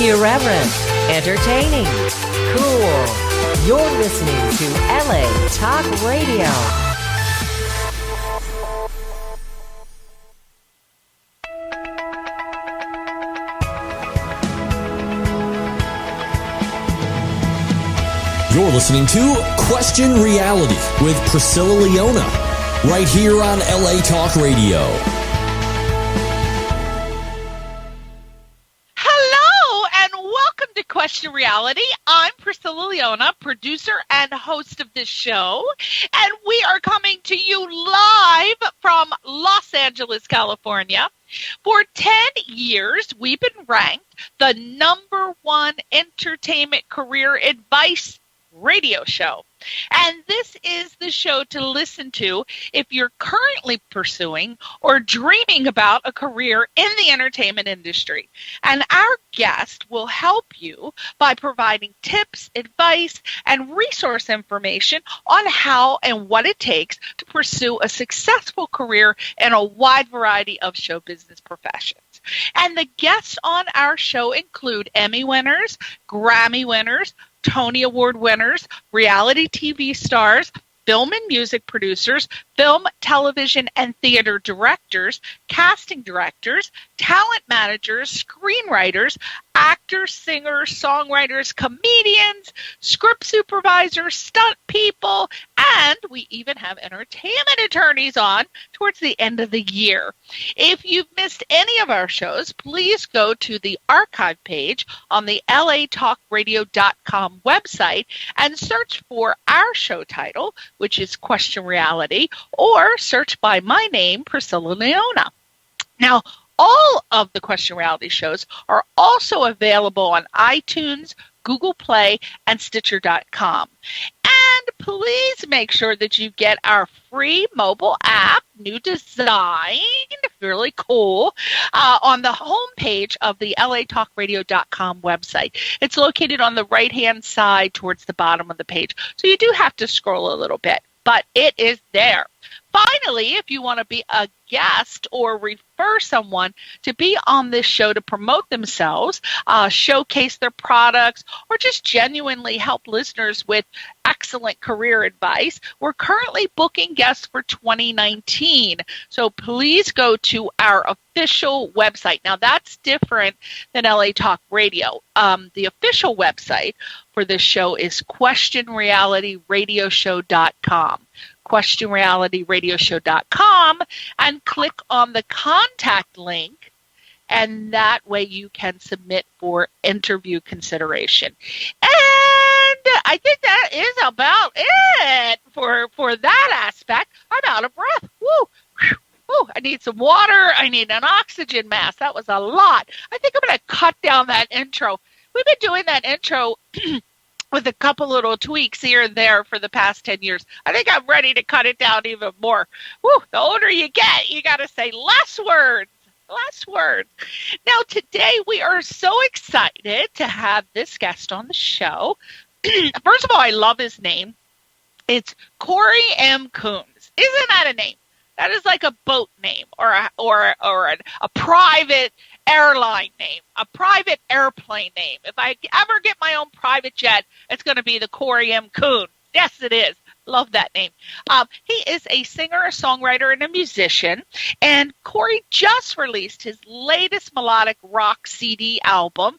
Irreverent, entertaining, cool. You're listening to LA Talk Radio. You're listening to Question Reality with Priscilla Leona, right here on LA Talk Radio. Question Reality. I'm Priscilla Leona, producer and host of this show, and we are coming to you live from Los Angeles, California. For 10 years, we've been ranked the #1 entertainment career advice radio show. And this is the show to listen to if you're currently pursuing or dreaming about a career in the entertainment industry. And our guest will help you by providing tips, advice, and resource information on how and what it takes to pursue a successful career in a wide variety of show business professions. And the guests on our show include Emmy winners, Grammy winners, Tony Award winners, reality TV stars, film and music producers, film, television, and theater directors, casting directors, talent managers, screenwriters, actors, singers, songwriters, comedians, script supervisors, stunt people, and we even have entertainment attorneys on towards the end of the year. If you've missed any of our shows, please go to the archive page on the latalkradio.com website and search for our show title, which is Question Reality, or search by my name, Priscilla Leona. Now, all of the Question Reality shows are also available on iTunes, Google Play, and Stitcher.com. And please make sure that you get our free mobile app, new design, really cool, on the homepage of the latalkradio.com website. It's located on the right-hand side towards the bottom of the page. So you do have to scroll a little bit, but it is there. Finally, if you want to be a guest or refer someone to be on this show to promote themselves, showcase their products, or just genuinely help listeners with excellent career advice, we're currently booking guests for 2019. So please go to our official website. Now, that's different than LA Talk Radio. The official website for this show is questionrealityradioshow.com. questionrealityradioshow.com, and click on the contact link, and that way you can submit for interview consideration. And I think that is about it for that aspect. I'm out of breath. Woo! Woo! I need some water. I need an oxygen mask. That was a lot. I think I'm going to cut down that intro. We've been doing that intro with a couple little tweaks here and there for the past 10 years. I think I'm ready to cut it down even more. Woo, the older you get, you got to say less words. Less words. Now, today we are so excited to have this guest on the show. First of all, I love his name. It's Cory M. Coons. Isn't that a name? That is like a boat name or a private airline name, a private airplane name. If I ever get my own private jet, it's going to be the Cory M. Coons. Yes, it is. Love that name. He is a singer, a songwriter, and a musician. And Cory just released his latest melodic rock CD album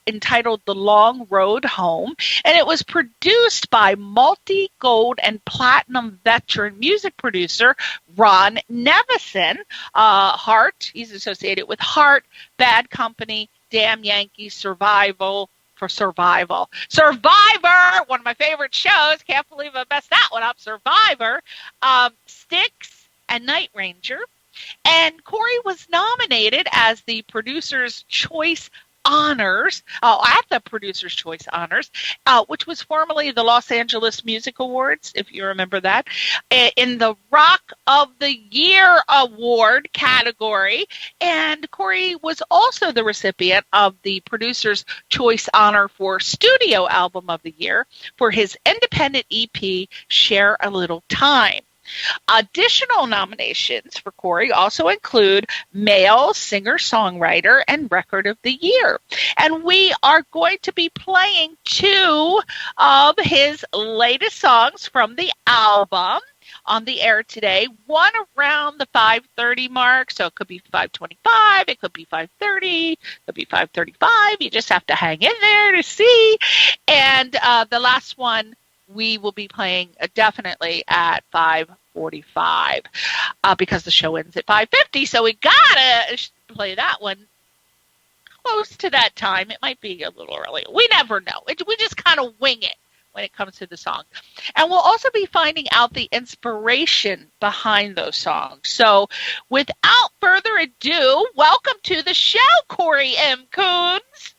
entitled The Long Road Home. And it was produced by multi-gold and platinum veteran music producer Ron Nevison. Heart, he's associated with Heart, Bad Company, Damn Yankees, Survivor, one of my favorite shows. Can't believe I messed that one up. Survivor, Styx, and Night Ranger. And Cory was nominated as the Producer's Choice Honors, at the Producer's Choice Honors, which was formerly the Los Angeles Music Awards, if you remember that, in the Rock of the Year Award category. And Cory was also the recipient of the Producer's Choice Honor for Studio Album of the Year for his independent EP, Share a Little Time. Additional nominations for Cory also include Male Singer-Songwriter and Record of the Year. And we are going to be playing two of his latest songs from the album on the air today, one around the 5:30 mark, so it could be 5:25, it could be 5:30, it could be 5:35. You just have to hang in there to see. And the last one we will be playing definitely at 5:45 because the show ends at 5:50, so we gotta play that one close to that time. It might be a little early. We never know. We just kind of wing it when it comes to the song. And we'll also be finding out the inspiration behind those songs. So without further ado, welcome to the show, Cory M. Coons.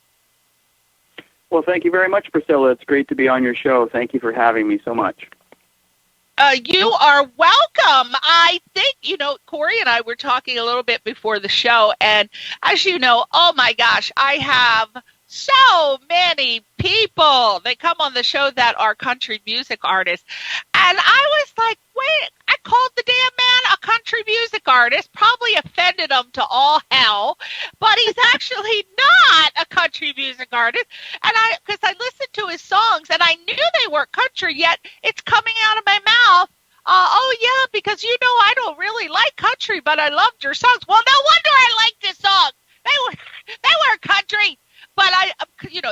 Well, thank you very much, Priscilla. It's great to be on your show. Thank you for having me so much. You are welcome. I think, Cory and I were talking a little bit before the show, and as you know, oh my gosh, I have so many people that come on the show that are country music artists. And I was like, wait, I called the damn man a country music artist, probably offended him to all hell, but he's actually not a country music artist. And because I listened to his songs and I knew they weren't country, yet it's coming out of my mouth. Oh yeah, because I don't really like country, but I loved your songs. Well, no wonder I liked his songs. They were country. But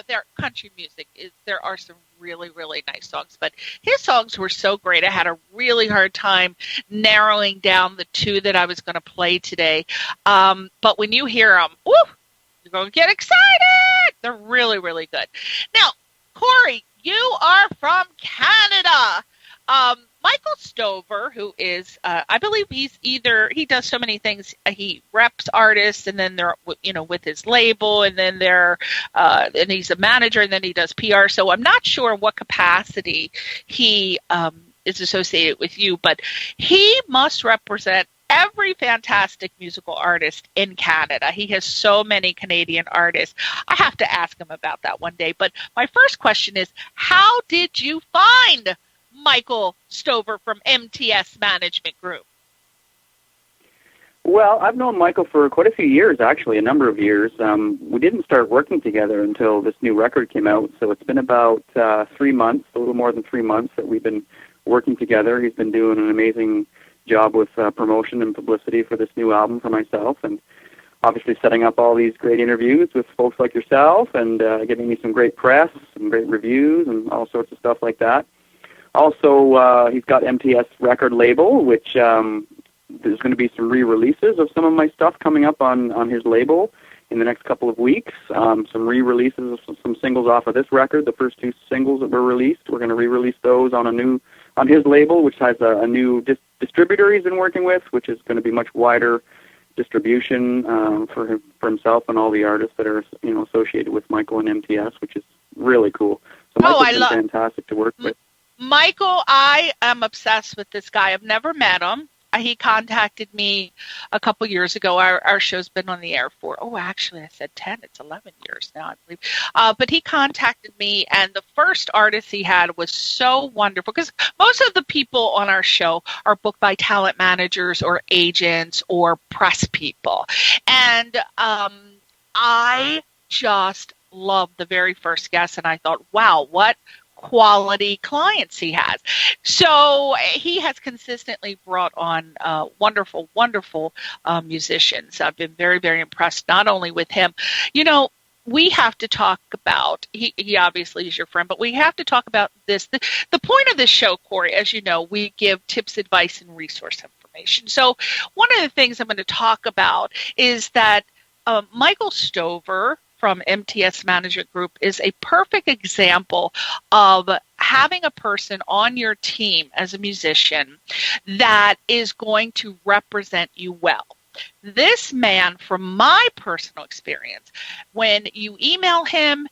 their country music there are some really, really nice songs. But his songs were so great. I had a really hard time narrowing down the two that I was going to play today. But when you hear them, you're going to get excited. They're really, really good. Now, Cory, you are from Canada. Michael Stover, who is, I believe he does so many things. He reps artists, and then they're, with his label, and then and he's a manager, and then he does PR. So I'm not sure what capacity he is associated with you, but he must represent every fantastic musical artist in Canada. He has so many Canadian artists. I have to ask him about that one day. But my first question is, how did you find Michael Stover from MTS Management Group? Well, I've known Michael for quite a few years, actually, a number of years. We didn't start working together until this new record came out, so it's been about 3 months, a little more than 3 months that we've been working together. He's been doing an amazing job with promotion and publicity for this new album for myself, and obviously setting up all these great interviews with folks like yourself and giving me some great press, some great reviews, and all sorts of stuff like that. Also, he's got MTS record label, which there's going to be some re-releases of some of my stuff coming up on his label in the next couple of weeks. Some re-releases of some singles off of this record. The first two singles that were released, we're going to re-release those on his label, which has a new distributor he's been working with, which is going to be much wider distribution for himself and all the artists that are associated with Michael and MTS, which is really cool. So Michael's been fantastic to work with. Michael, I am obsessed with this guy. I've never met him. He contacted me a couple years ago. Our show's been on the air for, actually I said 10. It's 11 years now, I believe. But he contacted me, and the first artist he had was so wonderful, because most of the people on our show are booked by talent managers or agents or press people. And I just loved the very first guest, and I thought, wow, what quality clients he has. So he has consistently brought on wonderful, wonderful musicians. I've been very, very impressed, not only with him. We have to talk about, he obviously is your friend, but we have to talk about this. The point of this show, Cory, as you know, we give tips, advice, and resource information. So one of the things I'm going to talk about is that Michael Stover from MTS Management Group is a perfect example of having a person on your team as a musician that is going to represent you well. This man, from my personal experience, when you email him,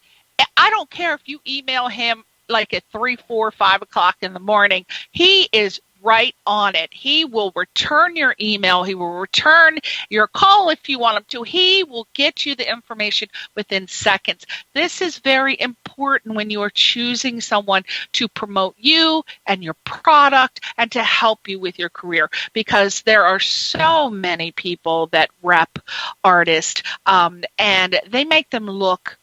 I don't care if you email him like at 3, 4, 5 o'clock in the morning, he is right on it. He will return your email. He will return your call if you want him to. He will get you the information within seconds. This is very important when you are choosing someone to promote you and your product and to help you with your career, because there are so many people that rep artists, and they make them look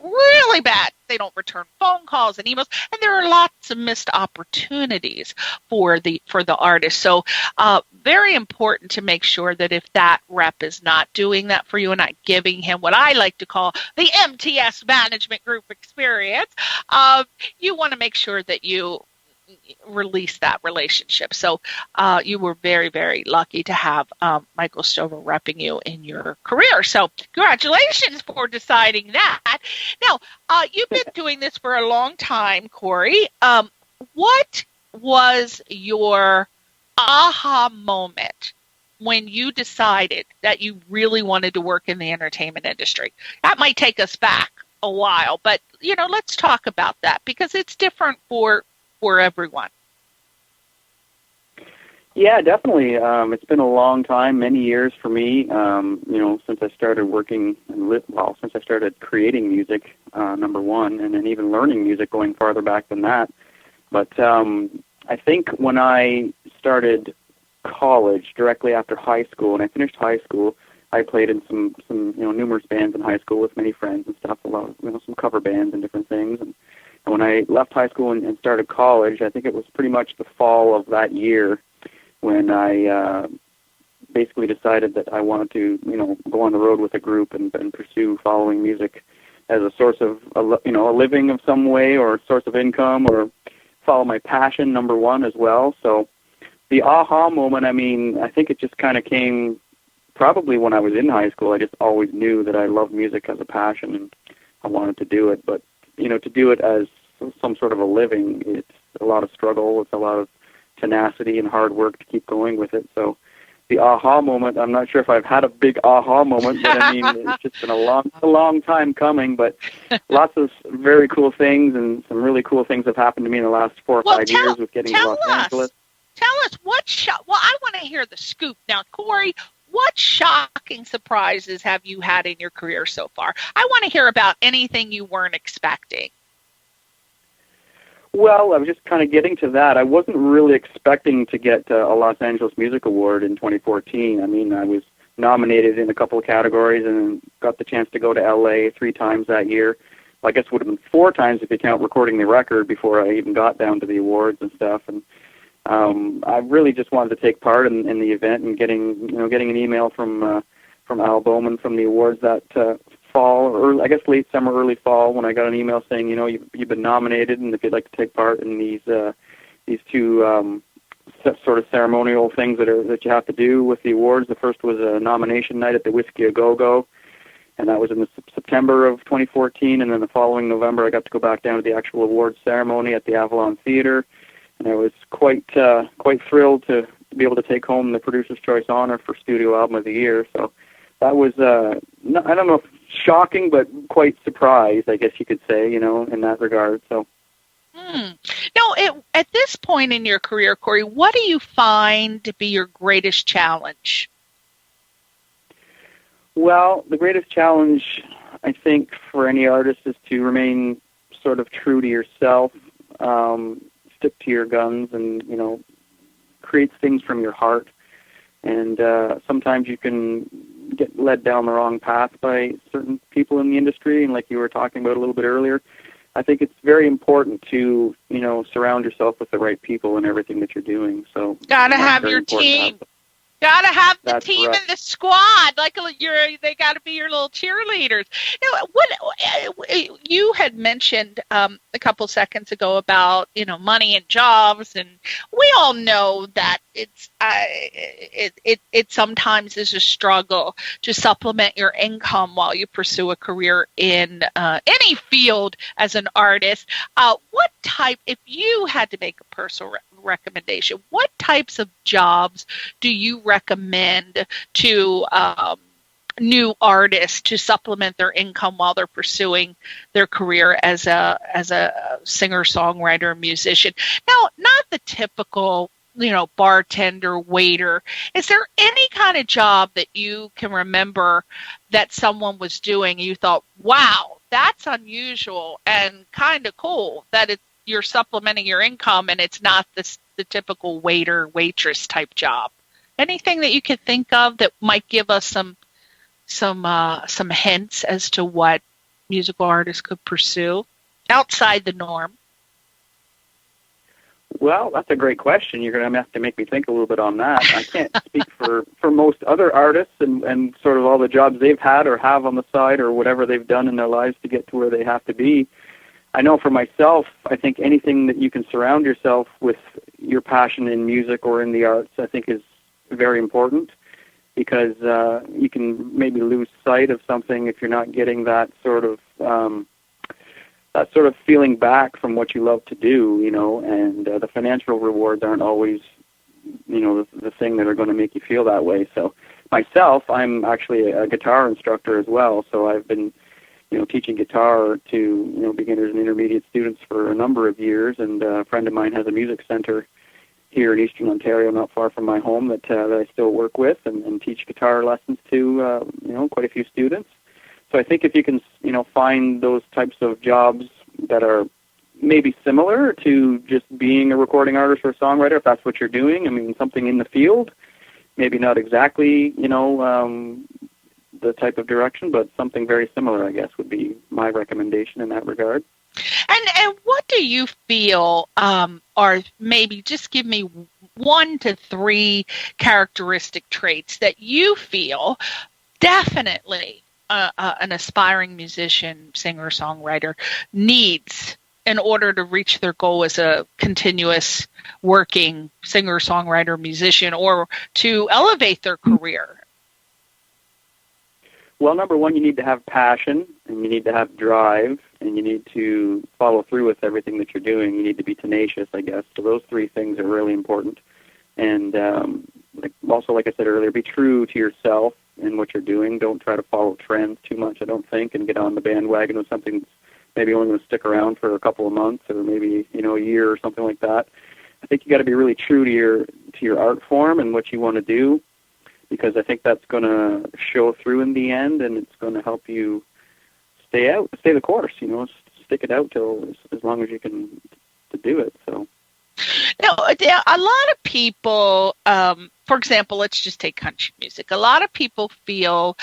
really bad. They don't return phone calls and emails, and there are lots of missed opportunities for the artist. So very important to make sure that if that rep is not doing that for you and not giving him what I like to call the MTS management group experience, you want to make sure that you release that relationship. So you were very, very lucky to have Michael Stover repping you in your career. So congratulations for deciding that. Now, you've been doing this for a long time, Cory. What was your aha moment when you decided that you really wanted to work in the entertainment industry? That might take us back a while, but let's talk about that, because it's different for everyone. Yeah, definitely. It's been a long time, many years for me, since I started working, since I started creating music, number one, and then even learning music going farther back than that. But I think when I started college, directly after high school, and I finished high school, I played in some numerous bands in high school with many friends and stuff, a lot of, some cover bands and different things. And when I left high school and started college, I think it was pretty much the fall of that year when I basically decided that I wanted to, go on the road with a group and pursue following music as a source of, a living of some way, or a source of income, or follow my passion, number one, as well. So the aha moment, I think it just kind of came probably when I was in high school. I just always knew that I loved music as a passion and I wanted to do it. But to do it as some sort of a living, it's a lot of struggle. It's a lot of tenacity and hard work to keep going with it. So the aha moment, I'm not sure if I've had a big aha moment, but it's just been a long time coming, but lots of very cool things, and some really cool things have happened to me in the last 4 or 5 years with getting to Los Angeles. Tell us I want to hear the scoop. Now, Cory, what shocking surprises have you had in your career so far? I want to hear about anything you weren't expecting. Well, I was just kind of getting to that. I wasn't really expecting to get a Los Angeles Music Award in 2014. I was nominated in a couple of categories and got the chance to go to LA 3 times that year. Well, I guess it would have been 4 times if you count recording the record before I even got down to the awards and stuff. And I really just wanted to take part in the event, and getting an email from Al Bowman from the awards that fall, or I guess late summer, early fall, when I got an email saying, you've been nominated, and if you'd like to take part in these 2 sort of ceremonial things that you have to do with the awards. The first was a nomination night at the Whiskey A Go Go, and that was in September of 2014. And then the following November, I got to go back down to the actual awards ceremony at the Avalon Theater, and I was quite thrilled to be able to take home the Producer's Choice honor for Studio Album of the Year. So that was I don't know if shocking, but quite surprised, I guess you could say, in that regard. So. Now, at this point in your career, Cory, what do you find to be your greatest challenge? Well, the greatest challenge, I think, for any artist is to remain sort of true to yourself, stick to your guns, and, create things from your heart. And sometimes you can get led down the wrong path by certain people in the industry, and like you were talking about a little bit earlier, I think it's very important to, surround yourself with the right people in everything that you're doing. So gotta have your team. Gotta have the team and the squad. Like they gotta be your little cheerleaders. Now, what you had mentioned a couple seconds ago about money and jobs, and we all know that it sometimes is a struggle to supplement your income while you pursue a career in any field as an artist. What type, if you had to make a personal recommendation, what types of jobs do you recommend to new artists to supplement their income while they're pursuing their career as a singer, songwriter, musician? Now, not the typical bartender, waiter. Is there any kind of job that you can remember that someone was doing and you thought, wow, that's unusual and kind of cool that you're supplementing your income and it's not the typical waiter, waitress type job? Anything that you could think of that might give us some hints as to what musical artists could pursue outside the norm? Well, that's a great question. You're going to have to make me think a little bit on that. I can't speak for most other artists and sort of all the jobs they've had or have on the side or whatever they've done in their lives to get to where they have to be. I know for myself, I think anything that you can surround yourself with your passion in music or in the arts, I think is very important, because you can maybe lose sight of something if you're not getting that sort of feeling back from what you love to do, and the financial rewards aren't always, the thing that are going to make you feel that way. So myself, I'm actually a guitar instructor as well, so I've been, teaching guitar to, beginners and intermediate students for a number of years, and a friend of mine has a music center here in Eastern Ontario, not far from my home, that I still work with and teach guitar lessons to, quite a few students. So I think if you can, find those types of jobs that are maybe similar to just being a recording artist or a songwriter, if that's what you're doing, I mean, something in the field, maybe not exactly, the type of direction, but something very similar, I guess, would be my recommendation in that regard. And what do you feel are, maybe just give me 1 to 3 characteristic traits that you feel definitely an aspiring musician, singer, songwriter needs in order to reach their goal as a continuous working singer, songwriter, musician, or to elevate their career? Well, number one, you need to have passion, and you need to have drive, and you need to follow through with everything that you're doing. You need to be tenacious, I guess. So those 3 things are really important. And also, like I said earlier, be true to yourself in what you're doing. Don't try to follow trends too much, I don't think, and get on the bandwagon with something that's maybe only going to stick around for a couple of months or maybe, a year or something like that. I think you got to be really true to your art form and what you want to do, because I think that's going to show through in the end, and it's going to help you stay the course, stick it out till as long as you can to do it. So. Now, a lot of people, for example, let's just take country music. A lot of people feel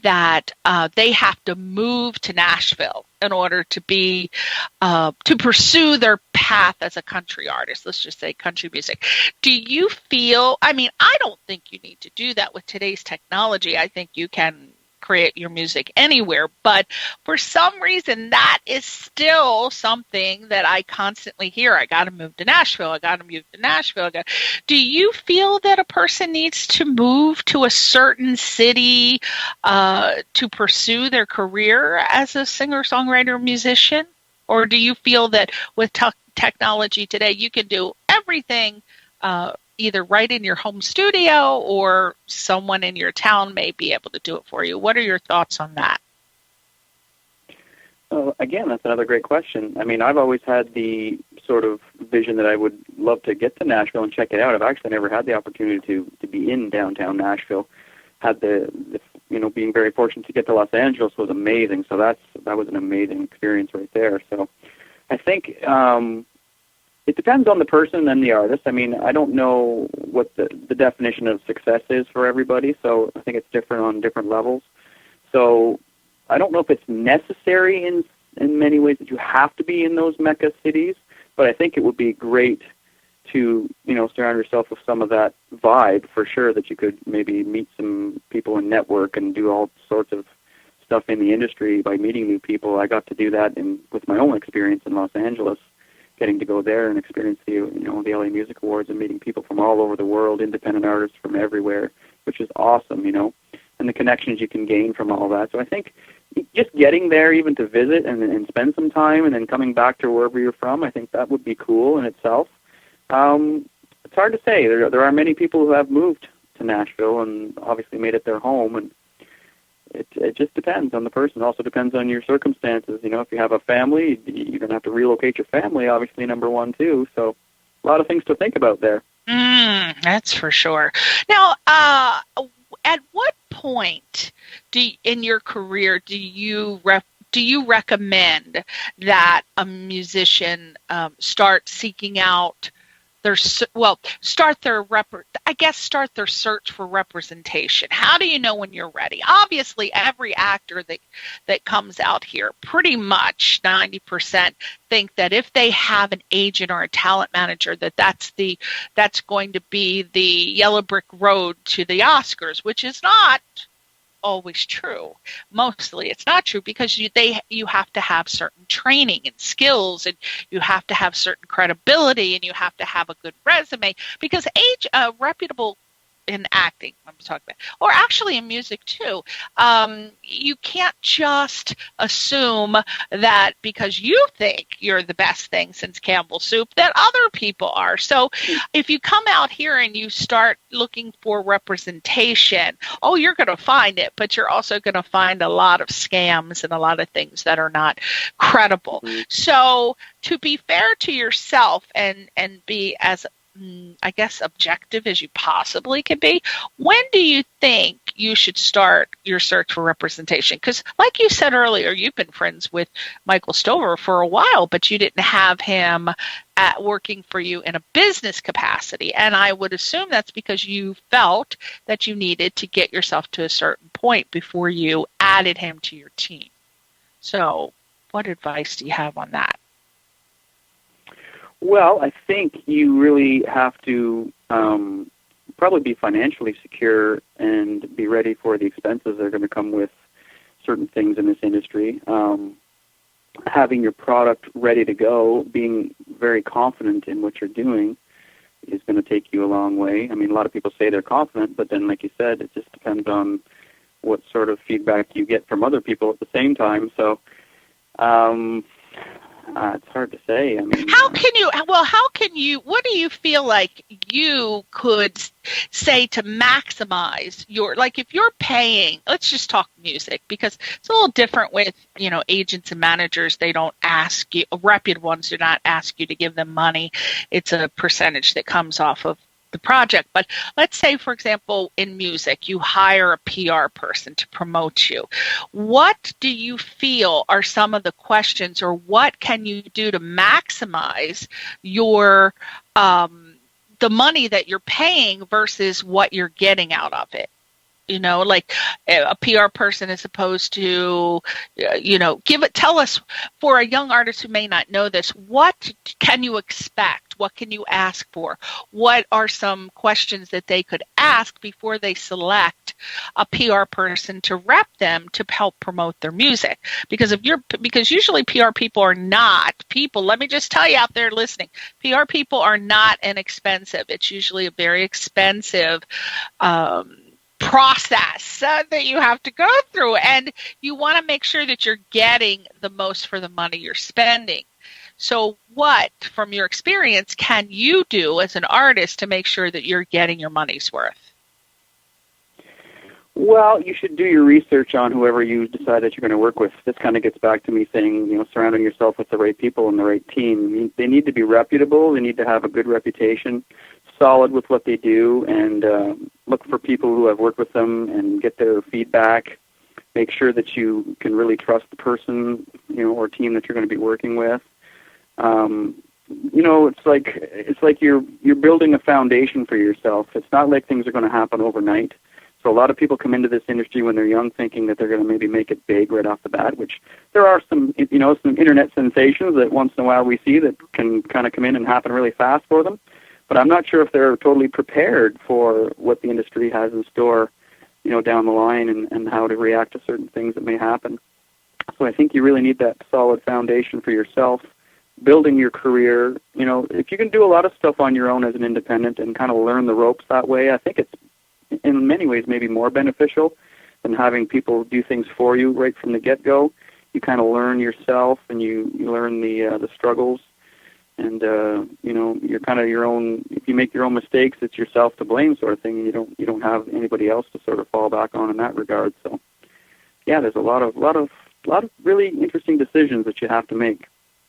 that they have to move to Nashville in order to be to pursue their path as a country artist. Let's just say country music. Do you feel? I mean, I don't think you need to do that with today's technology. I think you can create your music anywhere, but for some reason that is still something that I constantly hear. I got to move to Nashville. I got to move to Nashville. Do you feel that a person needs to move to a certain city to pursue their career as a singer, songwriter, musician? Or do you feel that with technology today, you can do everything either right in your home studio, or someone in your town may be able to do it for you? What are your thoughts on that? Well, again, that's another great question. I mean, I've always had the sort of vision that I would love to get to Nashville and check it out. I've actually never had the opportunity to be in downtown Nashville. Had the being very fortunate to get to Los Angeles was amazing. So that was an amazing experience right there. So I think it depends on the person and the artist. I mean, I don't know what the definition of success is for everybody, so I think it's different on different levels. So I don't know if it's necessary in many ways that you have to be in those mecca cities, but I think it would be great to, surround yourself with some of that vibe for sure, that you could maybe meet some people and network and do all sorts of stuff in the industry by meeting new people. I got to do that with my own experience in Los Angeles, getting to go there and experience the LA Music Awards and meeting people from all over the world, independent artists from everywhere, which is awesome, and the connections you can gain from all that. So I think just getting there, even to visit and spend some time, and then coming back to wherever you're from, I think that would be cool in itself. It's hard to say. There are many people who have moved to Nashville and obviously made it their home, and it just depends on the person. It also depends on your circumstances. If you have a family, you're going to have to relocate your family, obviously, number one, too. So a lot of things to think about there. That's for sure. Now, at what point in your career do you recommend that a musician start seeking out start their search for representation? How do you know when you're ready? Obviously, every actor that comes out here, pretty much 90% think that if they have an agent or a talent manager, that's going to be the yellow brick road to the Oscars, which is not always true. Mostly it's not true, because you have to have certain training and skills, and you have to have certain credibility, and you have to have a good resume, because reputable in acting, I'm talking about, or actually in music too, you can't just assume that because you think you're the best thing since Campbell's soup that other people are. So if you come out here and you start looking for representation, you're going to find it, but you're also going to find a lot of scams and a lot of things that are not credible. Mm-hmm. So to be fair to yourself and be as objective as you possibly can be, when do you think you should start your search for representation? Because like you said earlier, you've been friends with Michael Stover for a while, but you didn't have him working for you in a business capacity. And I would assume that's because you felt that you needed to get yourself to a certain point before you added him to your team. So what advice do you have on that? Well, I think you really have to probably be financially secure and be ready for the expenses that are going to come with certain things in this industry. Having your product ready to go, being very confident in what you're doing is going to take you a long way. I mean, a lot of people say they're confident, but then, like you said, it just depends on what sort of feedback you get from other people at the same time. So, it's hard to say. I mean, what do you feel like you could say to maximize if you're paying, let's just talk music, because it's a little different with, agents and managers. They don't ask you, reputable ones do not ask you to give them money. It's a percentage that comes off of the project. But let's say, for example, in music, you hire a PR person to promote you. What do you feel are some of the questions, or what can you do to maximize your the money that you're paying versus what you're getting out of it? Like a PR person is supposed to, tell us, for a young artist who may not know this, what can you expect? What can you ask for? What are some questions that they could ask before they select a PR person to rep them to help promote their music? Because usually PR people are not people. Let me just tell you out there listening, PR people are not inexpensive. It's usually a very expensive process that you have to go through, and you want to make sure that you're getting the most for the money you're spending. So what, from your experience, can you do as an artist to make sure that you're getting your money's worth? Well, you should do your research on whoever you decide that you're going to work with. This kind of gets back to me saying, surrounding yourself with the right people and the right team. They need to be reputable. They need to have a good reputation, solid with what they do, and look for people who have worked with them and get their feedback. Make sure that you can really trust the person, or team that you're going to be working with. It's like you're building a foundation for yourself. It's not like things are going to happen overnight. So a lot of people come into this industry when they're young thinking that they're going to maybe make it big right off the bat, which there are some internet sensations that once in a while we see that can kind of come in and happen really fast for them. But I'm not sure if they're totally prepared for what the industry has in store, down the line, and how to react to certain things that may happen. So I think you really need that solid foundation for yourself, building your career. If you can do a lot of stuff on your own as an independent and kind of learn the ropes that way, I think it's in many ways maybe more beneficial than having people do things for you right from the get-go. You kind of learn yourself, and you learn the struggles. And you're kind of your own. If you make your own mistakes, it's yourself to blame, sort of thing. And you don't have anybody else to sort of fall back on in that regard. So, yeah, there's a lot of really interesting decisions that you have to make.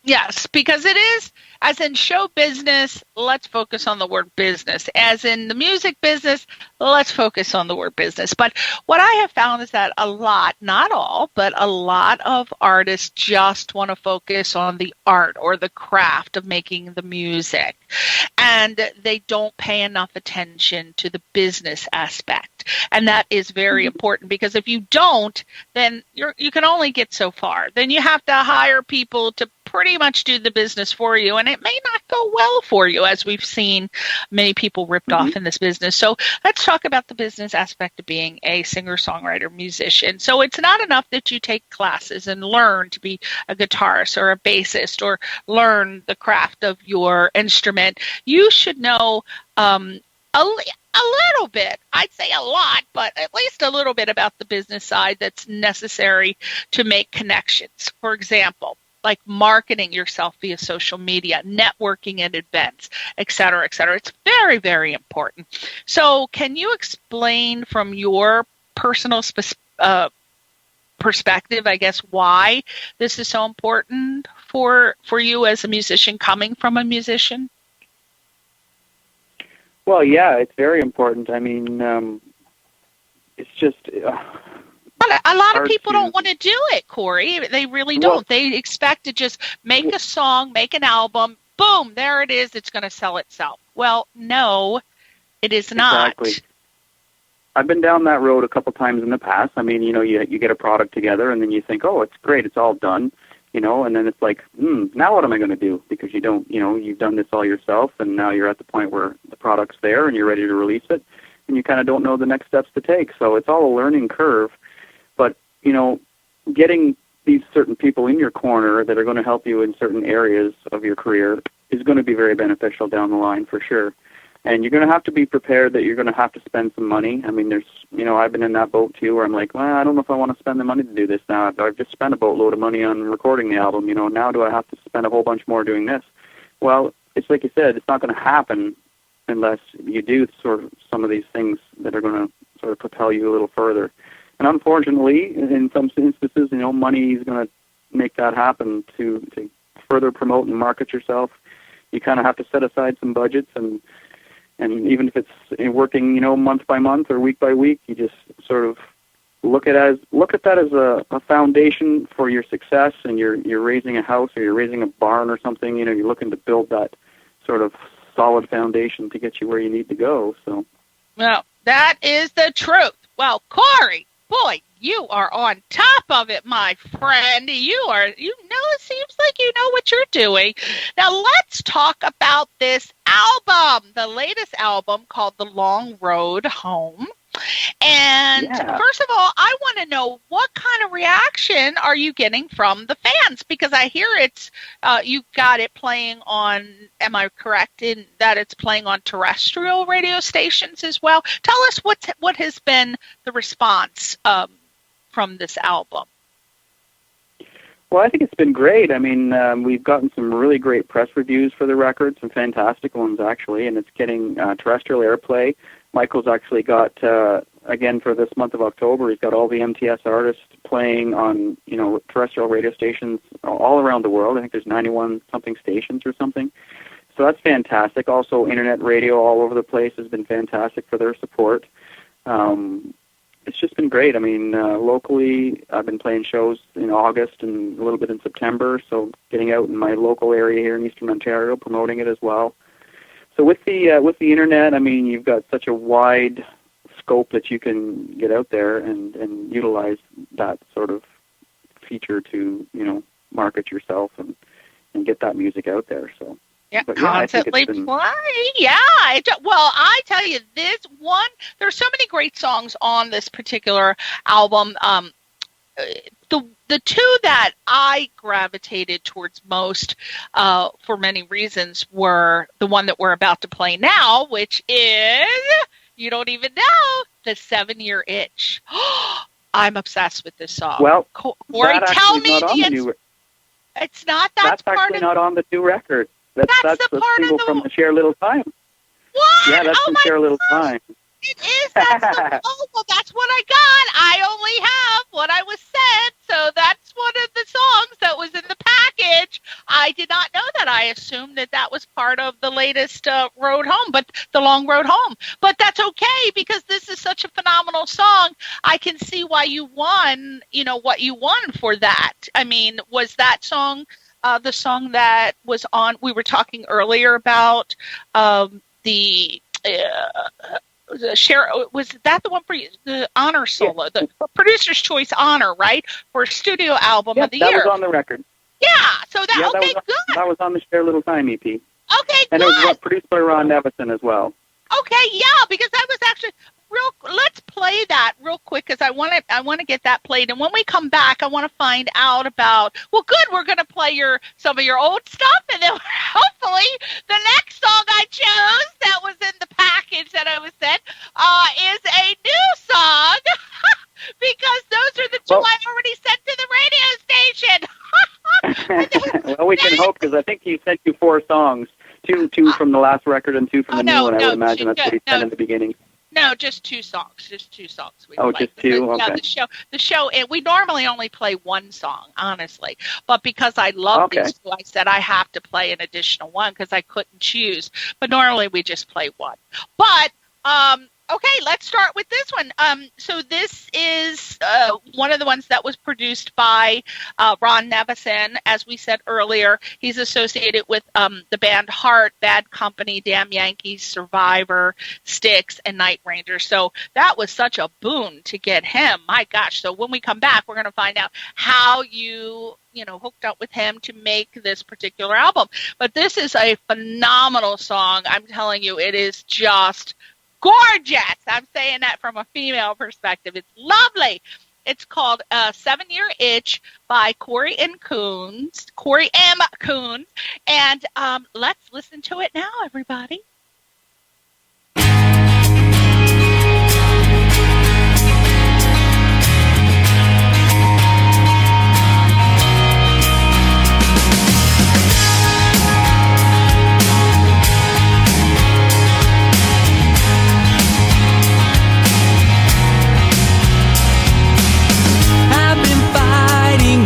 Yes, because it is, as in show business, let's focus on the word business. As in the music business, let's focus on the word business. But what I have found is that a lot, not all, but a lot of artists just want to focus on the art or the craft of making the music. And they don't pay enough attention to the business aspect. And that is very important, because if you don't, then you can only get so far. Then you have to hire people to pretty much do the business for you, and it may not go well for you, as we've seen many people ripped off in this business. So let's talk about the business aspect of being a singer-songwriter musician. So it's not enough that you take classes and learn to be a guitarist or a bassist or learn the craft of your instrument. You should know a little bit, I'd say a lot, but at least a little bit about the business side that's necessary to make connections. For example, like marketing yourself via social media, networking at events, et cetera, et cetera. It's very, very important. So can you explain from your personal perspective, I guess, why this is so important for you as a musician, coming from a musician? Well, yeah, it's very important. I mean, it's just... a lot of people don't want to do it, Cory. They really don't. Well, they expect to just make a song, make an album, boom, there it is. It's going to sell itself. Well, no, it is not. Exactly. I've been down that road a couple times in the past. I mean, you get a product together, and then you think, oh, it's great, it's all done, and then it's like, now what am I going to do? Because you've done this all yourself, and now you're at the point where the product's there, and you're ready to release it, and you kind of don't know the next steps to take. So it's all a learning curve. But, getting these certain people in your corner that are going to help you in certain areas of your career is going to be very beneficial down the line for sure. And you're going to have to be prepared that you're going to have to spend some money. I mean, I've been in that boat too, where I'm like, well, I don't know if I want to spend the money to do this now. I've just spent a boatload of money on recording the album. Now do I have to spend a whole bunch more doing this? Well, it's like you said, it's not going to happen unless you do sort of some of these things that are going to sort of propel you a little further. And unfortunately, in some instances, money is going to make that happen. To further promote and market yourself, you kind of have to set aside some budgets, and even if it's working, month by month or week by week, you just sort of look at that as a foundation for your success. And you're raising a house or you're raising a barn or something. You're looking to build that sort of solid foundation to get you where you need to go. So, well, that is the truth. Well, Cory, boy, you are on top of it, my friend. It seems like you know what you're doing. Now let's talk about this album, the latest album called The Long Road Home. And First of all, I want to know, what kind of reaction are you getting from the fans? Because I hear you got it playing on, am I correct in that it's playing on terrestrial radio stations as well? Tell us what has been the response from this album. Well, I think it's been great. I mean, we've gotten some really great press reviews for the record, some fantastic ones actually, and it's getting terrestrial airplay. Michael's actually got, again, for this month of October, he's got all the MTS artists playing on, terrestrial radio stations all around the world. I think there's 91-something stations or something. So that's fantastic. Also, internet radio all over the place has been fantastic for their support. It's just been great. I mean, locally, I've been playing shows in August and a little bit in September, so getting out in my local area here in Eastern Ontario, promoting it as well. So with the internet, I mean, you've got such a wide scope that you can get out there and utilize that sort of feature to, market yourself and get that music out there. So constantly play. Yeah. Well, I tell you, there's so many great songs on this particular album. The two that I gravitated towards most for many reasons were the one that we're about to play now, which is, you don't even know, The 7-Year Itch. I'm obsessed with this song. Well, Cory, tell me it's not. That's actually not on the new record. That's the single from the Share a Little Time. What? Yeah, that's from Share a Little Time. It is. That's what I got. I only have what I was sent, so that's one of the songs that was in the package. I assumed that was part of the latest road home, but the long road home. But that's okay, because this is such a phenomenal song. I can see why you won, what you won for that. I mean, was that song the song that was on, we were talking earlier about the share, was that the one for you, the honor solo, the Producer's Choice honor, right, for studio album of the year? That was on the record. Yeah, so good. That was on the Share Little Time EP. Okay, and good. it was produced by Ron Nevison as well. Okay, yeah, because I was actually let's play that real quick, because I want to get that played, and when we come back, I want to find out about. Well, good, we're going to play some of your old stuff, and then hopefully the next song I chose that was in the package that I was sent is a new song, because those are the two I already sent to the radio station. Well, we can hope, because I think he sent you 4 songs. Two from the last record and 2 from the new one. I would imagine that's what he said in the beginning. No, just 2 songs. Just 2 songs. Just 2? Okay. Yeah, the show, and we normally only play 1 song, honestly. But because I love these 2, I said I have to play an additional one, because I couldn't choose. But normally we just play 1. But, okay, let's start with this one. So this is one of the ones that was produced by Ron Nevison. As we said earlier, he's associated with the band Heart, Bad Company, Damn Yankees, Survivor, Styx, and Night Ranger. So that was such a boon to get him. My gosh. So when we come back, we're going to find out how you hooked up with him to make this particular album. But this is a phenomenal song. I'm telling you, it is just gorgeous. I'm saying that from a female perspective. It's lovely. It's called 7-Year Itch by Cory M. Coons. And let's listen to it now, everybody.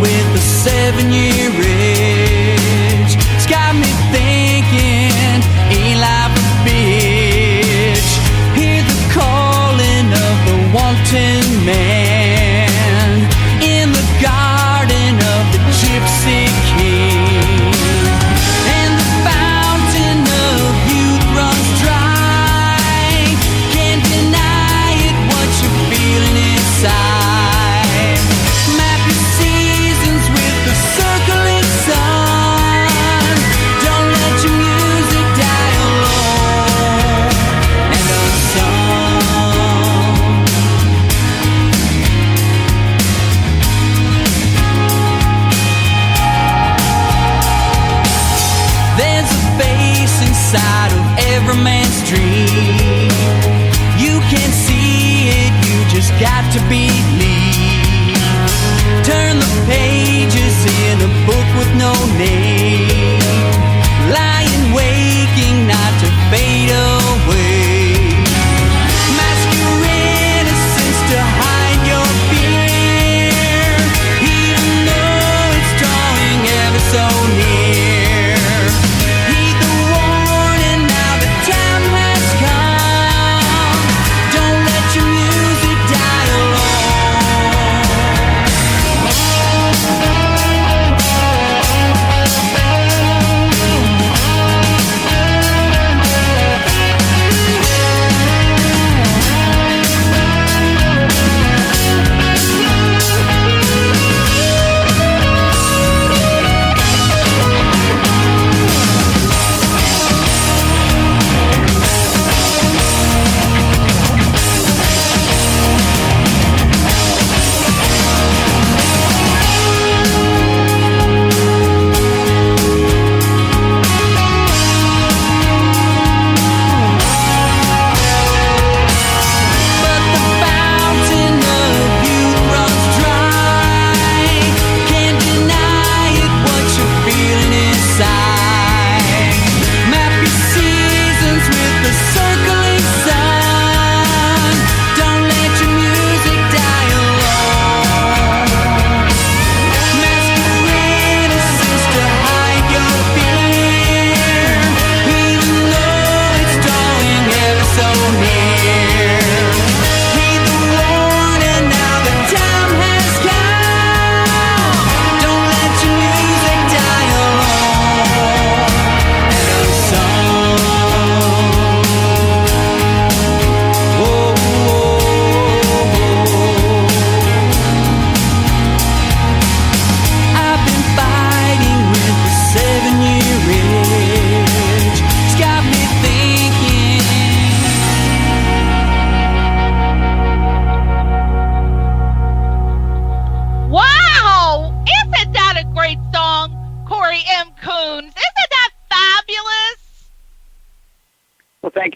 With a 7-year itch, it's got me thinking, ain't life a bitch? Hear the calling of the wanton man in the garden of the gypsy king, and the fountain of youth runs dry. Can't deny it, what you're feeling inside. Inside of every man's dream, you can't see it, you just got to believe. Turn the pages in a book with no name, lying waking not to fade away. Mask your innocence to hide your fear, even though it's drawing ever so near. Time has come. Don't let your music die alone.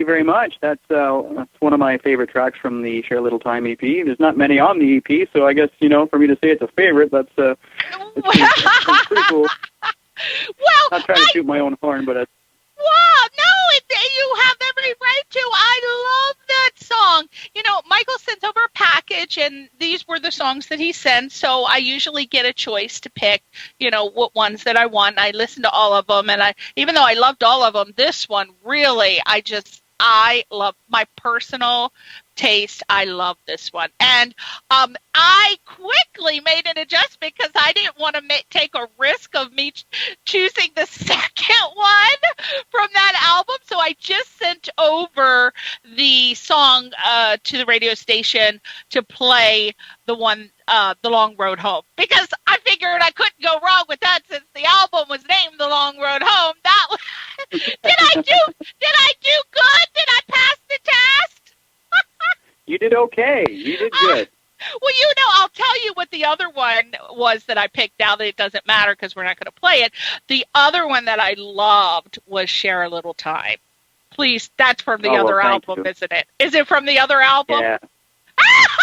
you very much. That's one of my favorite tracks from the Share a Little Time EP. There's not many on the EP, so I guess, for me to say it's a favorite, that's it's pretty cool. Well, not trying to shoot my own horn, but wow, no, you have every right to. I love that song. Michael sends over a package, and these were the songs that he sent, so I usually get a choice to pick, what ones that I want. I listen to all of them, and even though I loved all of them, this one really, I love my personal taste. I love this one. And I quickly made an adjustment because I didn't want to take a risk of me choosing the second one from that album. So I just sent over the song to the radio station to play the one, The Long Road Home, because I figured I couldn't go wrong with that since the album was named The Long Road Home. That was, did I do good? Did I pass the test? you did okay. You did good. Well, I'll tell you what the other one was that I picked. Now that it doesn't matter because we're not going to play it. The other one that I loved was Share a Little Time. Please, that's from the other album, isn't it? Is it from the other album? Yeah.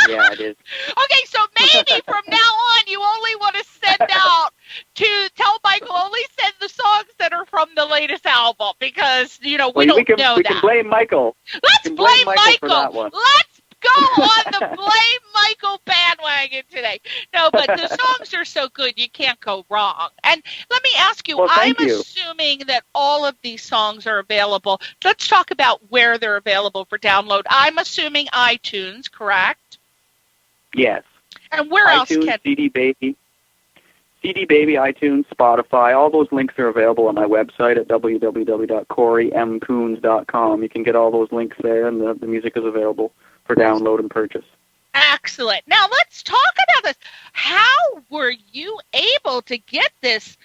Yeah, it is. Okay, so maybe from now on you only want to send out to tell Michael only send the songs that are from the latest album because, we don't know that. We can blame Michael. Let's blame Michael. For that one. Let's go on the Blame Michael bandwagon today. No, but the songs are so good, you can't go wrong. And let me ask you, I'm assuming that all of these songs are available. Let's talk about where they're available for download. I'm assuming iTunes, correct? Yes. And where iTunes, else can... CD Baby, iTunes, Spotify, all those links are available on my website at www.corymcoons.com. You can get all those links there, and the music is available for download and purchase. Excellent. Now let's talk about this. How were you able to get this,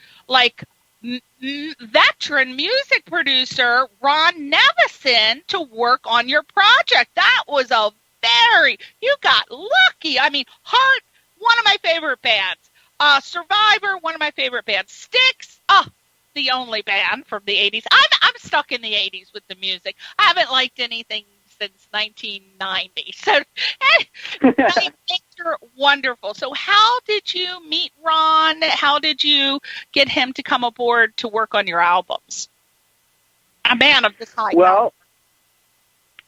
veteran music producer Ron Nevison to work on your project? That was you got lucky. I mean, Heart, one of my favorite bands. Survivor, one of my favorite bands. Styx, the only band from the 80s. I'm stuck in the 80s with the music. I haven't liked anything since 1990. So they're wonderful. So how did you meet Ron? How did you get him to come aboard to work on your albums? A man of this high caliber.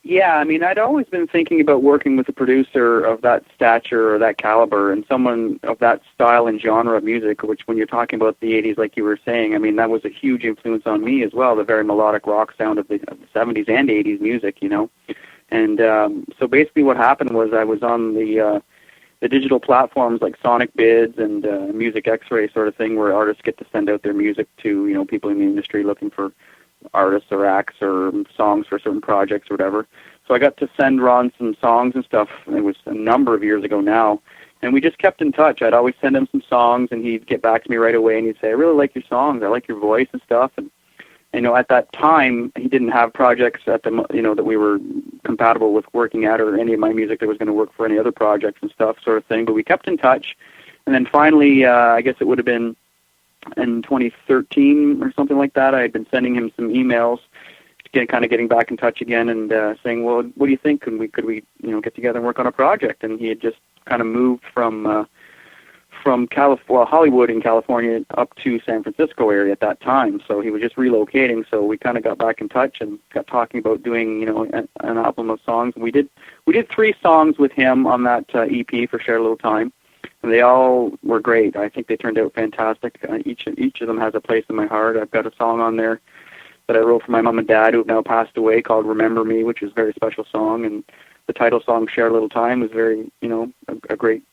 Yeah, I mean, I'd always been thinking about working with a producer of that stature or that caliber and someone of that style and genre of music, which when you're talking about the 80s, like you were saying, I mean, that was a huge influence on me as well, the very melodic rock sound of the 70s and 80s music, And so basically what happened was I was on the digital platforms like Sonic Bids and Music X-Ray sort of thing where artists get to send out their music to, people in the industry looking for artists or acts or songs for certain projects or whatever. So I got to send Ron some songs and stuff. It was a number of years ago now. And we just kept in touch. I'd always send him some songs and he'd get back to me right away and he'd say, I really like your songs. I like your voice and stuff. And, at that time, he didn't have projects at the, that we were compatible with working at or any of my music that was going to work for any other projects and stuff sort of thing. But we kept in touch. And then finally, I guess it would have been in 2013 or something like that, I had been sending him some emails, getting back in touch again and saying, well, what do you think? Could we get together and work on a project? And he had just kind of moved from Hollywood in California up to San Francisco area at that time. So he was just relocating. So we kind of got back in touch and got talking about doing, an album of songs. And we did 3 songs with him on that EP for Share a Little Time. And they all were great. I think they turned out fantastic. Each of them has a place in my heart. I've got a song on there that I wrote for my mom and dad who have now passed away called Remember Me, which is a very special song. And the title song, Share a Little Time, was very, a great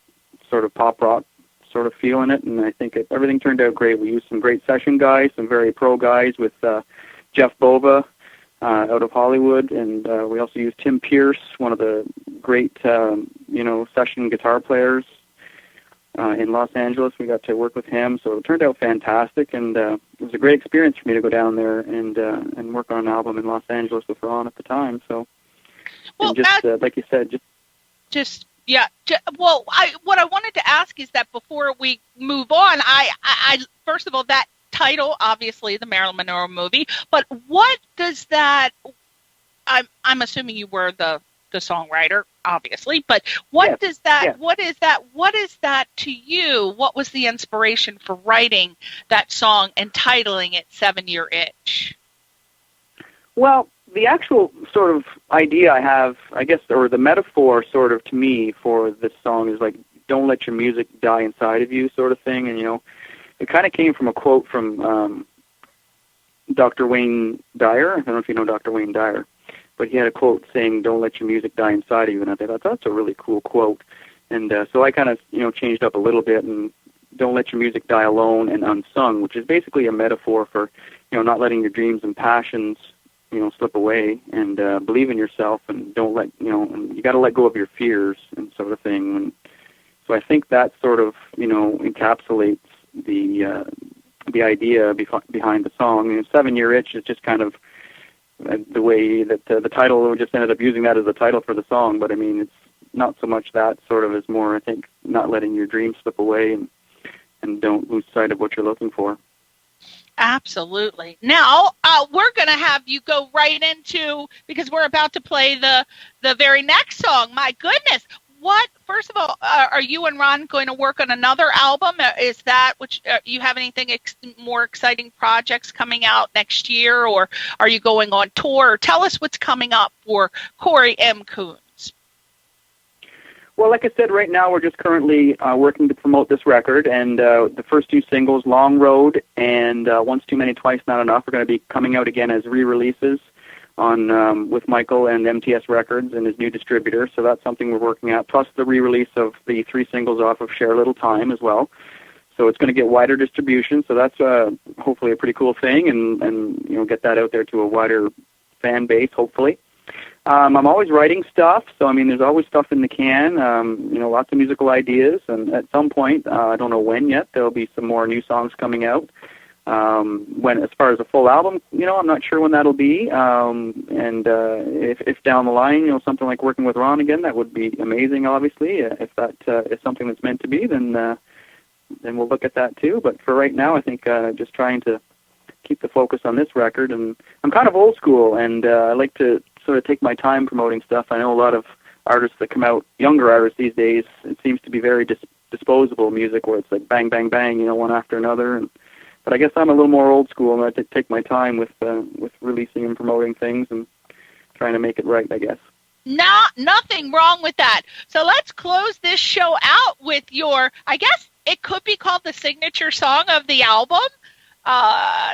sort of pop rock sort of feel in it. And I think everything turned out great. We used some great session guys, some very pro guys with Jeff Bova out of Hollywood. And we also used Tim Pierce, one of the great, session guitar players in Los Angeles. We got to work with him, so it turned out fantastic, and it was a great experience for me to go down there and work on an album in Los Angeles with Ron at the time. So, well, like you said, what I wanted to ask is that before we move on, I first of all, that title, obviously the Marilyn Monroe movie, but what does that I'm assuming you were the songwriter, obviously, but what is that to you? What was the inspiration for writing that song and titling it 7-Year Itch? Well, the actual sort of idea I have, I guess, or the metaphor sort of to me for this song is like, don't let your music die inside of you sort of thing. And, it kind of came from a quote from Dr. Wayne Dyer. I don't know if you know Dr. Wayne Dyer. But he had a quote saying, don't let your music die inside of you. And I thought, that's a really cool quote. And so I kind of, changed up a little bit and don't let your music die alone and unsung, which is basically a metaphor for, not letting your dreams and passions, slip away, and believe in yourself, and don't let, and you got to let go of your fears and sort of thing. And so I think that sort of, encapsulates the idea behind the song. 7-Year Itch is just kind of the way that the title, we just ended up using that as the title for the song, but I mean, it's not so much that, sort of as more, I think, not letting your dreams slip away and don't lose sight of what you're looking for. Absolutely. Now, we're going to have you go right into, because we're about to play the very next song. My goodness. First of all, are you and Ron going to work on another album? Is that, you have anything more exciting projects coming out next year, or are you going on tour? Tell us what's coming up for Cory M. Coons. Well, like I said, right now we're just currently working to promote this record, and the first 2 singles, Long Road and Once Too Many, Twice Not Enough, are going to be coming out again as re-releases on with Michael and MTS Records and his new distributor. So that's something we're working at, plus the re-release of the 3 singles off of Share a Little Time as well. So it's going to get wider distribution, so that's hopefully a pretty cool thing, and get that out there to a wider fan base, hopefully. I'm always writing stuff, so I mean, there's always stuff in the can, lots of musical ideas, and at some point, I don't know when yet, there'll be some more new songs coming out. As far as a full album, I'm not sure when that'll be. If down the line, something like working with Ron again, that would be amazing, obviously. If that is something that's meant to be, then we'll look at that too. But for right now, I think just trying to keep the focus on this record. And I'm kind of old school, and I like to sort of take my time promoting stuff. I know a lot of artists that come out, younger artists these days, it seems to be very disposable music, where it's like bang, bang, bang, one after another. But I guess I'm a little more old school, and I take my time with releasing and promoting things and trying to make it right, I guess. Nothing wrong with that. So let's close this show out with I guess it could be called the signature song of the album.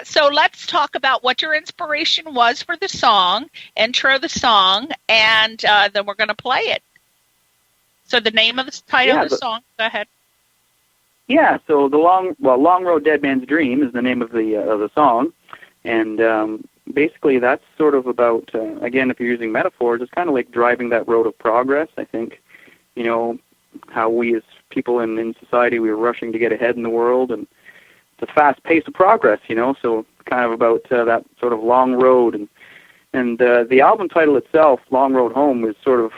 So let's talk about what your inspiration was for the song, intro the song, and then we're going to play it. So the name of the title of the song, go ahead. Yeah, so Long Road, Dead Man's Dream is the name of the song, and basically that's sort of about, again, if you're using metaphors, it's kind of like driving that road of progress. I think, how we as people in society, we were rushing to get ahead in the world, and it's a fast pace of progress, so kind of about that sort of long road, and the album title itself, Long Road Home, is sort of,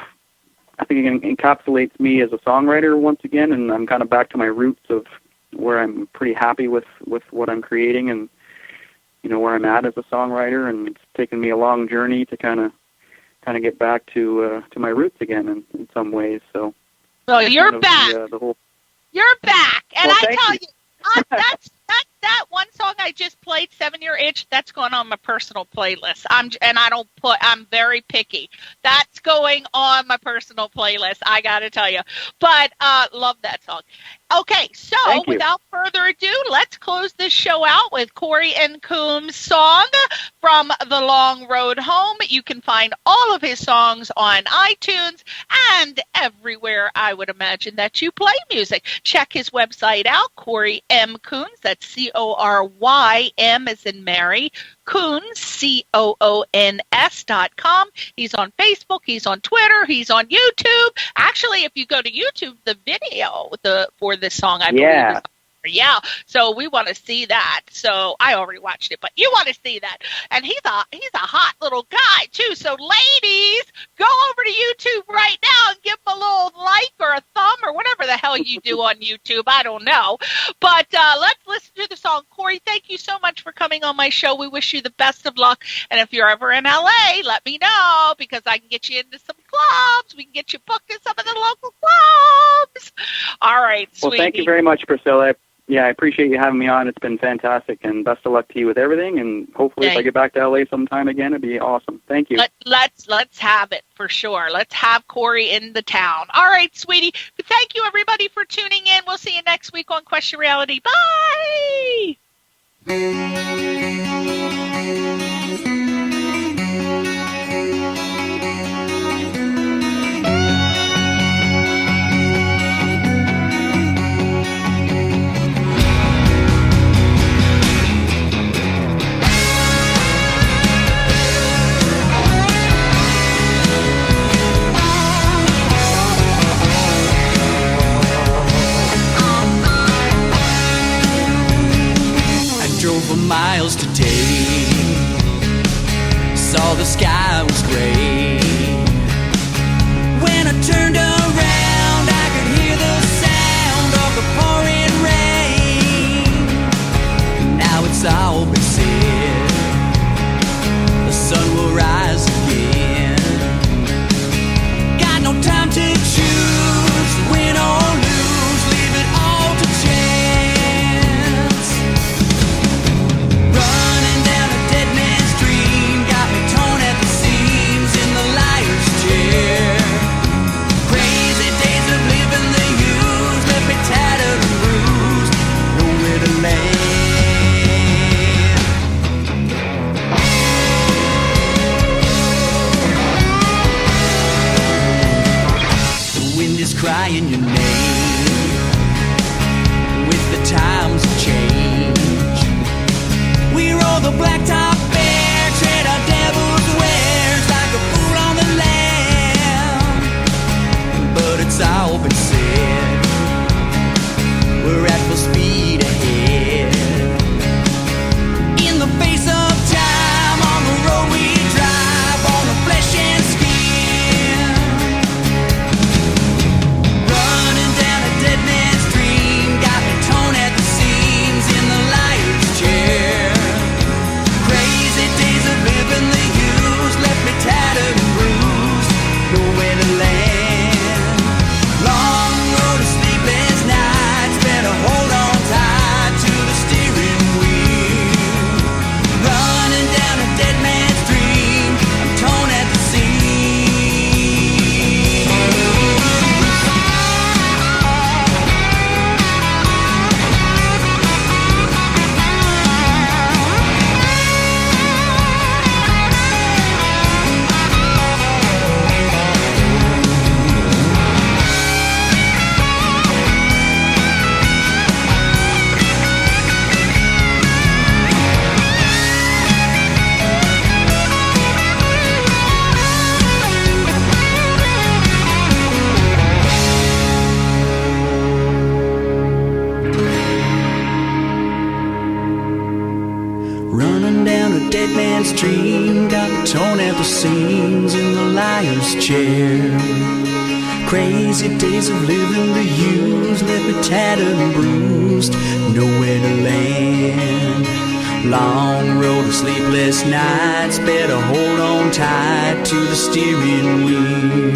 I think it encapsulates me as a songwriter once again, and I'm kind of back to my roots of where I'm pretty happy with what I'm creating, and where I'm at as a songwriter, and it's taken me a long journey to kind of get back to my roots again in some ways. So you're back. You're back, and well, I tell you, that one song I just played, 7-Year Itch, that's going on my personal playlist. I'm very picky. That's going on my personal playlist, I got to tell you. But love that song. Okay, so without further ado, let's close this show out with Cory M. Coons' song from The Long Road Home. You can find all of his songs on iTunes and everywhere I would imagine that you play music. Check his website out, Cory M. Coons. That's Corym as in Mary, Coons, COONS.com. He's on Facebook, he's on Twitter, he's on YouTube. Actually, if you go to YouTube, the video for this song, I believe, is Yeah, so we want to see that. So I already watched it, but you want to see that. And he's a hot little guy too. So ladies, go over to YouTube right now and give him a little like or a thumb or whatever the hell you do on YouTube. I don't know. But let's listen to the song. Cory, thank you so much for coming on my show. We wish you the best of luck. And if you're ever in LA, let me know because I can get you into some clubs. We can get you booked in some of the local clubs. All right, sweetie. Well, thank you very much, Priscilla. Yeah, I appreciate you having me on. It's been fantastic, and best of luck to you with everything. And hopefully, if I get back to LA sometime again, it'd be awesome. Thank you. Let's have it for sure. Let's have Cory in the town. All right, sweetie. Thank you, everybody, for tuning in. We'll see you next week on Question Reality. Bye. Drove for miles today, saw the sky was gray. When I turned around, I could hear the sound of the pouring rain. Now it's all been said, the sun will rise again. Got no time to choose, win or lose, leave it all to chance. Crying your name with the times of change. We roll the blacktop bare, tread our devil's wares like a fool on the land. But it's all been said, we're at full speed ahead. In the face of time, on the road we drive, on the flesh and skin. Dead man's dream got me torn at the seams in the liar's chair. Crazy days of living the use left me tattered and bruised, nowhere to land. Long road of sleepless nights, better hold on tight to the steering wheel. Running down a dead man's dream, I'm torn at the seams. Running down a dead man's dream, got me torn at the seams in the liar's chair. Crazy days of living the use left me tattered and bruised, nowhere to land. Long road of sleepless nights, better hold on tight to the steering wheel.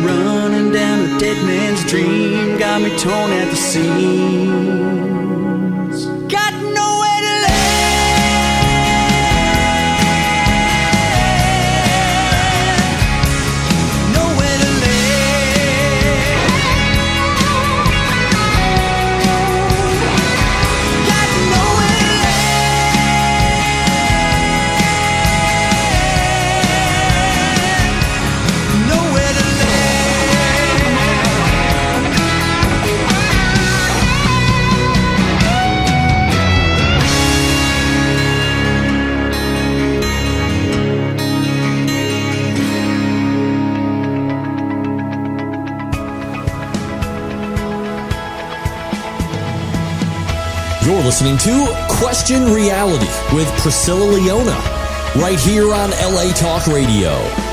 Running down a dead man's dream, got me torn at the seams. Got nowhere to land. You're listening to Question Reality with Priscilla Leona, right here on LA Talk Radio.